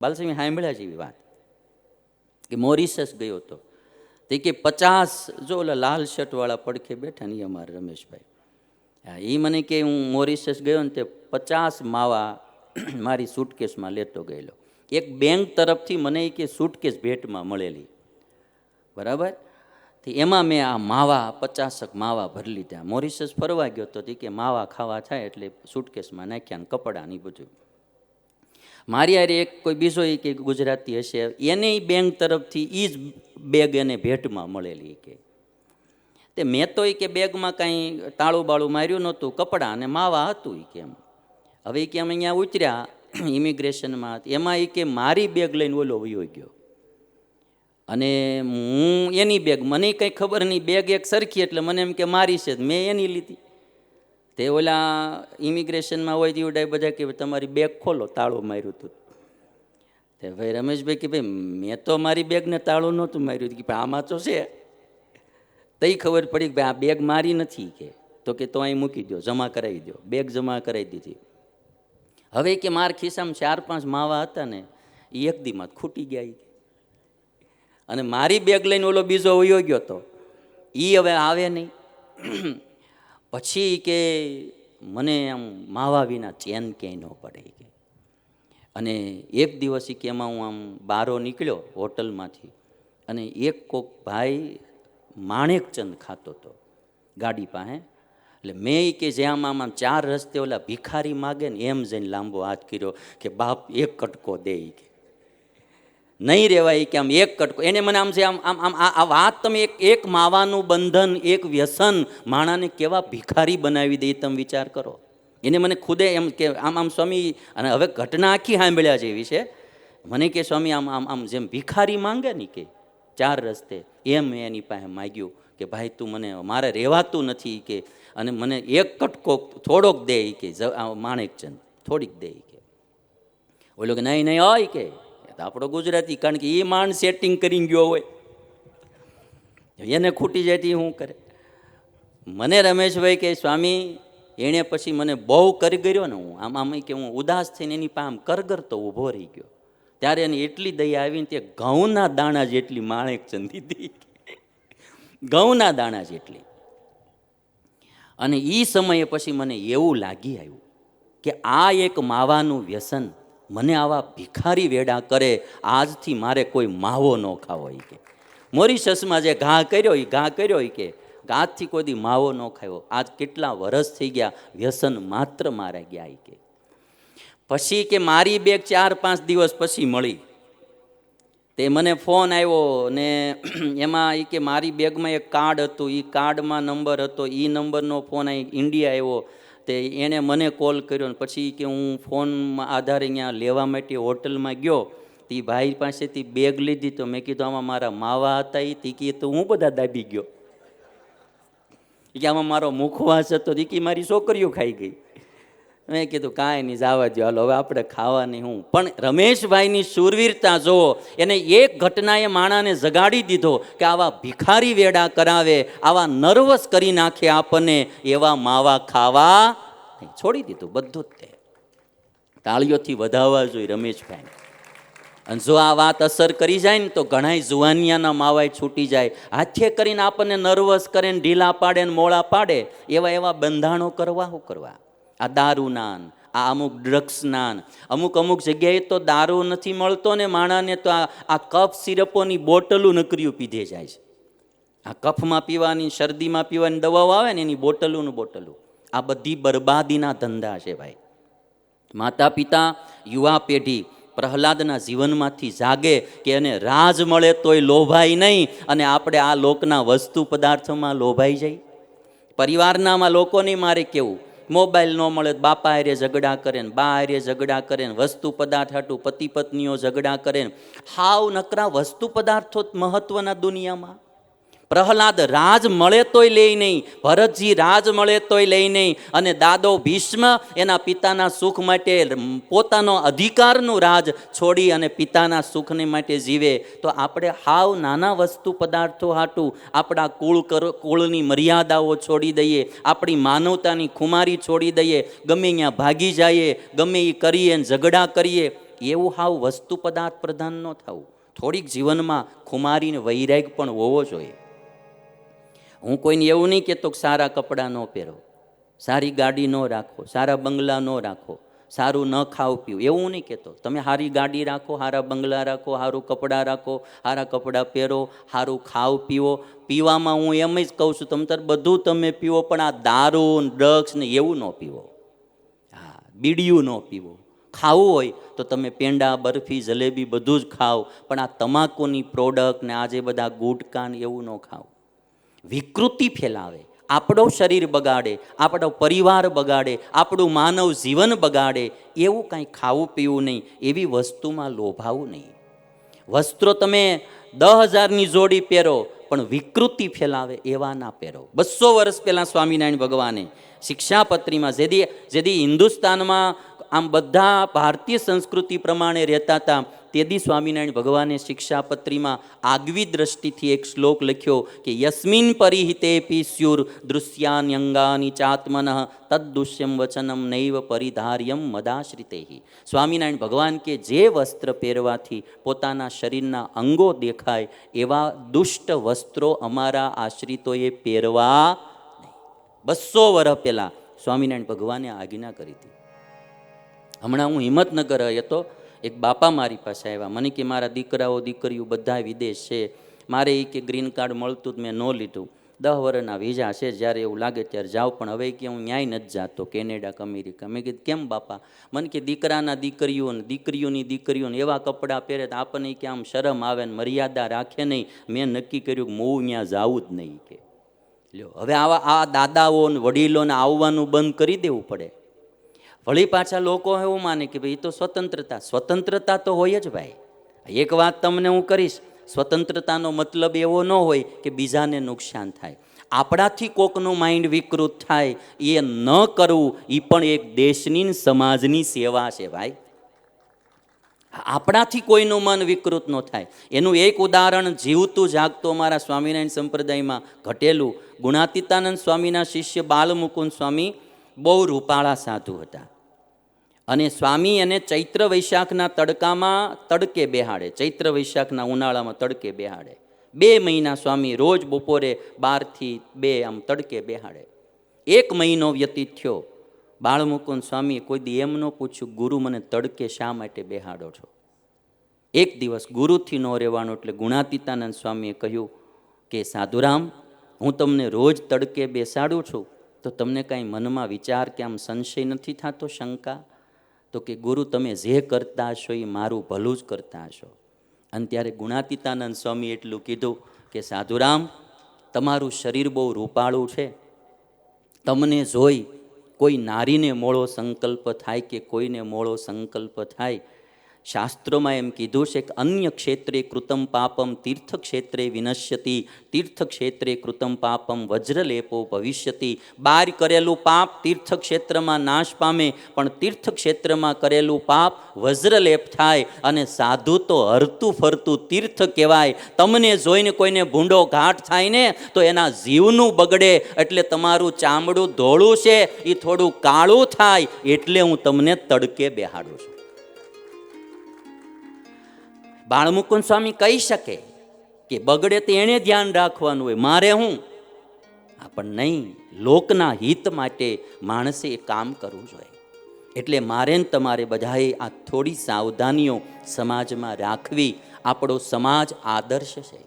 બાલસ્વામી સાંભળ્યા છે એવી વાત કે મોરિશસ ગયો હતો તે કે 50 જો ઓલા લાલ શર્ટવાળા પડખે બેઠા ને એ અમારા રમેશભાઈ, હા, એ મને કે હું મોરિશસ ગયો ને તે 50 માવા મારી સૂટકેસમાં લેતો ગયેલો. એક બેંક તરફથી મને કે સૂટકેસ ભેટમાં મળેલી, બરાબર. એમાં મેં આ માવા 50 માવા ભરી લીધા. મોરિશસ ફરવા ગયો તો કે માવા ખાવા થાય એટલે સૂટકેસમાં નાખ્યા ને કપડાં ને બધું. મારી હારે એક કોઈ બીજો કે ગુજરાતી હશે, એને બેંક તરફથી એ જ બેગ એને ભેટમાં મળેલી કે તે મેં તો કે બેગમાં કાંઈ તાળું બાળું માર્યું નહોતું, કપડાં અને માવા હતું કે એમ. હવે કે અમે અહીંયા ઉતર્યા ઇમિગ્રેશનમાં, એમાં એ કે મારી બેગ લઈને ઓલો વયો ગયો અને હું એની બેગ, મને કંઈ ખબર નહીં, બેગ એક સરખી એટલે મને એમ કે મારી છે, મેં એની લીધી. તે ઓલા ઇમિગ્રેશનમાં હોય દીવડાય બધા કે તમારી બેગ ખોલો, તાળું માર્યું હતું. તે ભાઈ રમેશભાઈ કે ભાઈ મેં તો મારી બેગને તાળું નહોતું માર્યું કે ભાઈ આમાં તો છે. તઈ ખબર પડી કે ભાઈ આ બેગ મારી નથી કે તો અહીં મૂકી દો, જમા કરાવી દો. બેગ જમા કરાવી દીધી. હવે કે મારા ખિસ્સામાં 4-5 માવા હતા ને એ એક દીમાં ખૂટી ગયા અને મારી બેગ લઈને ઓલો બીજો વયો ગયો તો એ હવે આવે નહીં. પછી કે મને આમ માવા વિના ચેન ક્યાંય ન પડે કે. અને એક દિવસ કે એમાં હું આમ બારો નીકળ્યો હોટલમાંથી અને એક કોક ભાઈ માણેકચંદ ખાતો હતો ગાડી પાસે. એટલે મેં કે જેમ આમ 4 રસ્તે ઓલા ભિખારી માગે ને એમ જઈને લાંબો હાથ કર્યો કે બાપ એક કટકો દે કે નહીં રહેવાય કે આમ એક કટકો. એને મને આમ છે આમ આમ આમ આ વાત તમે એક માવાનું બંધન, એક વ્યસન માણાને કેવા ભિખારી બનાવી દે તમે વિચાર કરો. એને મને ખુદે એમ કે આમ સ્વામી, અને હવે ઘટના આખી સાંભળ્યા જેવી છે. મને કે સ્વામી આમ આમ આમ જેમ ભિખારી માંગે ને કે 4 રસ્તે એમ મેં એની પાસે માગ્યું કે ભાઈ તું મને, મારે રહેવાતું નથી કે, અને મને એક કટકો થોડોક દે કે માણેકચંદ થોડીક દે કે. ઓલો કે નહીં નહીં હોય કે આપણો ગુજરાતી, કારણ કે એ માણ સેટિંગ કરી ગયો હોય, એને ખૂટી જાય શું કરે. મને રમેશભાઈ કે સ્વામી એણે પછી મને બહુ કરગર્યો ને, હું આમ આમ કે હું ઉદાસ થઈને એની પાસે કરગરતો ઊભો રહી ગયો. ત્યારે એને એટલી દયા આવીને તે ઘઉંના દાણા જેટલી માણેકચંદ દીધી, ઘઉંના દાણા જેટલી. અને એ સમયે પછી મને એવું લાગી આવ્યું કે આ એક માવાનું વ્યસન મને આવા ભિખારી વેડા કરે, આજથી મારે કોઈ માવો ન ખાવો કે. મોરિશસમાં જે ઘા કર્યો કે આજથી કોઈ દી માવો ન ખાયો. આજ કેટલા વર્ષ થઈ ગયા, વ્યસન માત્ર મારા ગયા કે. પછી કે મારી બેગ 4-5 દિવસ પછી મળી. તે મને ફોન આવ્યો ને એમાં એ કે મારી બેગમાં એક કાર્ડ હતું, એ કાર્ડમાં નંબર હતો, એ નંબરનો ફોન અહીં ઇન્ડિયા આવ્યો. તે એણે મને કોલ કર્યો ને પછી કે હું ફોનમાં આધારે અહીંયા લેવા માટે હોટલમાં ગયો. તે ભાઈ પાસેથી બેગ લીધી તો મેં કીધું આમાં મારા માવા હતા. એ તીકી તો હું બધા દાબી ગયો કે આમાં મારો મુખવાસ હતો. તીકી મારી છોકરીઓ ખાઈ ગઈ. મેં કીધું કાંઈ નહીં, જવા દો, હાલો હવે આપણે ખાવાની. હું પણ રમેશભાઈની શૂરવીરતા જુઓ. એને એક ઘટનાએ માણાને જગાડી દીધો કે આવા ભિખારી વેડા કરાવે, આવા નર્વસ કરી નાખે આપણને, એવા માવા ખાવા છોડી દીધું બધું જ. તે તાળીઓથી વધાવવા જોઈએ રમેશભાઈ. અને જો આ વાત અસર કરી જાય ને તો ઘણાય જુવાનિયાના માવાય છૂટી જાય. હાથે કરીને આપણને નર્વસ કરે ને ઢીલા પાડે ને મોળા પાડે, એવા બંધાણો કરવા શું કરવા. આ દારૂના, આ અમુક ડ્રગ્સના, અમુક જગ્યાએ તો દારૂ નથી મળતો ને માણાને તો આ કફ સિરપોની બોટલું નકરીયું પીધે જાય છે. આ કફમાં પીવાની, શરદીમાં પીવાની દવાઓ આવે ને એની બોટલું. આ બધી બરબાદીના ધંધા છે ભાઈ. માતા પિતા, યુવા પેઢી પ્રહલાદના જીવનમાંથી જાગે કે એને રાજ મળે તોય લોભાય નહીં, અને આપણે આ લોકના વસ્તુ પદાર્થોમાં લોભાઈ જાય. પરિવારનામાં લોકોને મારે કેવું, મોબાઈલ ન મળે બાપા હારે ઝઘડા કરે ને, બા હારે ઝઘડા કરે ને, વસ્તુ પદાર્થ હાટું પતિ પત્નીઓ ઝઘડા કરે ને. હાવ નકરા વસ્તુ પદાર્થો મહત્વના દુનિયામાં. પ્રહલાદ રાજ મળે તોય લે નહીં, ભરતજી રાજ મળે તોય લે નહીં, અને દાદો ભીષ્મ એના પિતાના સુખ માટે પોતાનો અધિકારનું રાજ છોડી અને પિતાના સુખને માટે જીવે. તો આપણે હાવ નાના વસ્તુ પદાર્થો હાટું આપણા કુળની મર્યાદાઓ છોડી દઈએ, આપણી માનવતાની ખુમારી છોડી દઈએ, ગમે ત્યાં ભાગી જઈએ, ગમે એ કરીએ ને ઝઘડા કરીએ. એવું હાવ વસ્તુ પદાર્થ પ્રધાન ન થવું. થોડીક જીવનમાં ખુમારીને વૈરાગ પણ હોવો જોઈએ. હું કોઈને એવું નહીં કહેતો કે સારા કપડાં ન પહેરો, સારી ગાડી ન રાખો, સારા બંગલા ન રાખો, સારું ન ખાવ પીવું, એવું નહીં કહેતો. તમે સારી ગાડી રાખો, સારા બંગલા રાખો, સારું કપડાં રાખો, સારા કપડાં પહેરો, સારું ખાવ પીવો. પીવામાં હું એમ જ કહું છું, તમે તાર બધું તમે પીવો, પણ આ દારૂ ડ્રગ્સ ને એવું ન પીવો. હા, બીડિયું ન પીવો. ખાવું હોય તો તમે પેંડા, બરફી, જલેબી બધું જ ખાઓ, પણ આ તમાકુની પ્રોડક્ટ ને આજે બધા ગુટકા ને એવું ન ખાઓ. વિકૃતિ ફેલાવે, આપણો શરીર બગાડે, આપણો પરિવાર બગાડે, આપણું માનવ જીવન બગાડે એવું કાંઈ ખાવું પીવું નહીં, એવી વસ્તુમાં લોભાવું નહીં. વસ્ત્રો તમે 10,000ની જોડી પહેરો, પણ વિકૃતિ ફેલાવે એવા ના પહેરો. 200 વર્ષ પહેલાં સ્વામિનારાયણ ભગવાને શિક્ષાપત્રીમાં જેદી હિન્દુસ્તાનમાં આમ બધા ભારતીય સંસ્કૃતિ પ્રમાણે રહેતા હતા, તેદી સ્વામિનારાયણ ભગવાને શિક્ષાપત્રીમાં આગવી દ્રષ્ટિથી એક શ્લોક લખ્યો કે યસ્મિન પરિહિતે સ્યુર દૃશ્યાન્યંગાની ચાત્મનઃ તદ્દુષ્યમ વચનમ નૈવ પરિધાર્યમ મદાશ્રિતેહિ. સ્વામિનારાયણ ભગવાન કે જે વસ્ત્ર પહેરવાથી પોતાના શરીરના અંગો દેખાય એવા દુષ્ટ વસ્ત્રો અમારા આશ્રિતોએ પહેરવા નહીં. 200 વર્ષ પહેલાં સ્વામિનારાયણ ભગવાને આજ્ઞા કરી હતી. હમણાં હું હિંમતનગર હતો, એક બાપા મારી પાસે આવ્યા. મને કે મારા દીકરાઓ દીકરીઓ બધા વિદેશ છે, મારે એ કે ગ્રીન કાર્ડ મળતું જ મેં ન લીધું. 10 વર્ષના વિઝા છે, જ્યારે એવું લાગે ત્યારે જાઉં, પણ હવે કે હું ન્યાય નથી જાતો કેનેડા કે અમેરિકા. મેં કીધું કેમ બાપા? મને કે દીકરાના દીકરીઓ ને દીકરીઓની દીકરીઓને એવા કપડાં પહેરે તો આપણને કે આમ શરમ આવે ને મર્યાદા રાખે નહીં. મેં નક્કી કર્યું કે હું ત્યાં જાવું જ નહીં. કે લ્યો, હવે આ દાદાઓ ને વડીલોને આવવાનું બંધ કરી દેવું પડે. વળી પાછા લોકો એવું માને કે ભાઈ એ તો સ્વતંત્રતા તો હોય જ ભાઈ. એક વાત તમને હું કરીશ, સ્વતંત્રતાનો મતલબ એવો ન હોય કે બીજાને નુકસાન થાય. આપણાથી કોકનું માઇન્ડ વિકૃત થાય એ ન કરવું, એ પણ એક દેશની સમાજની સેવા છે ભાઈ. આપણાથી કોઈનું મન વિકૃત ન થાય એનું એક ઉદાહરણ જીવતું જાગતું અમારા સ્વામિનારાયણ સંપ્રદાયમાં ઘટેલું. ગુણાતીતાનંદ સ્વામીના શિષ્ય બાલમુકુંદ સ્વામી બહુ રૂપાળા સાધુ હતા, અને સ્વામી એને ચૈત્ર વૈશાખના તડકામાં તડકે બેહાડે. ચૈત્ર વૈશાખના ઉનાળામાં તડકે બેહાડે. 2 મહિના સ્વામી રોજ બપોરે 12 થી 2 આમ તડકે બેહાડે. 1 મહિનો વ્યતીત થયો. બાળમુકુંદ સ્વામીએ કોઈ દી એમ ન પૂછ્યું, ગુરુ મને તડકે શા માટે બેહાડો છો? એક દિવસ ગુરુથી ન રહેવાનું એટલે ગુણાતીતાનંદ સ્વામીએ કહ્યું કે સાધુરામ, હું તમને રોજ તડકે બેસાડું છું, તો તમને કાંઈ મનમાં વિચાર કે આમ સંશય નથી થતો, શંકા? તો કે ગુરુ, તમે જે કરતા હશો એ મારું ભલું જ કરતા હશો. અને ત્યારે ગુણાતીતાનંદ સ્વામી એટલું કીધું કે સાધુરામ, તમારું શરીર બહુ રૂપાળું છે, તમને જોઈ કોઈ નારીને મોળો સંકલ્પ થાય કે કોઈને મોળો સંકલ્પ થાય. શાસ્ત્રોમાં એમ કીધું છે કે અન્ય ક્ષેત્રે કૃતમ પાપમ તીર્થ ક્ષેત્રે વિનશ્યતિ, તીર્થ ક્ષેત્રે કૃતમ પાપમ વજ્રલેપો ભવિષ્યતિ. બહાર કરેલું પાપ તીર્થ ક્ષેત્રમાં નાશ પામે, પણ તીર્થ ક્ષેત્રમાં કરેલું પાપ વજ્રલેપ થાય. અને સાધુ તો હરતું ફરતું તીર્થ કહેવાય. તમને જોઈને કોઈને ભૂંડો ઘાટ થાય ને તો એના જીવનું બગડે, એટલે તમારું ચામડું ધોળું છે એ થોડું કાળું થાય, એટલે હું તમને તડકે બેહાડું છું. બાળમુકુંદ સ્વામી કહી શકે કે બગડે તો એણે ધ્યાન રાખવાનું હોય, મારે હું? પણ નહીં, લોકના હિત માટે માણસે એ કામ કરવું જોઈએ. એટલે મારે ને તમારે બધાએ આ થોડી સાવધાનીઓ સમાજમાં રાખવી. આપણો સમાજ આદર્શ છે.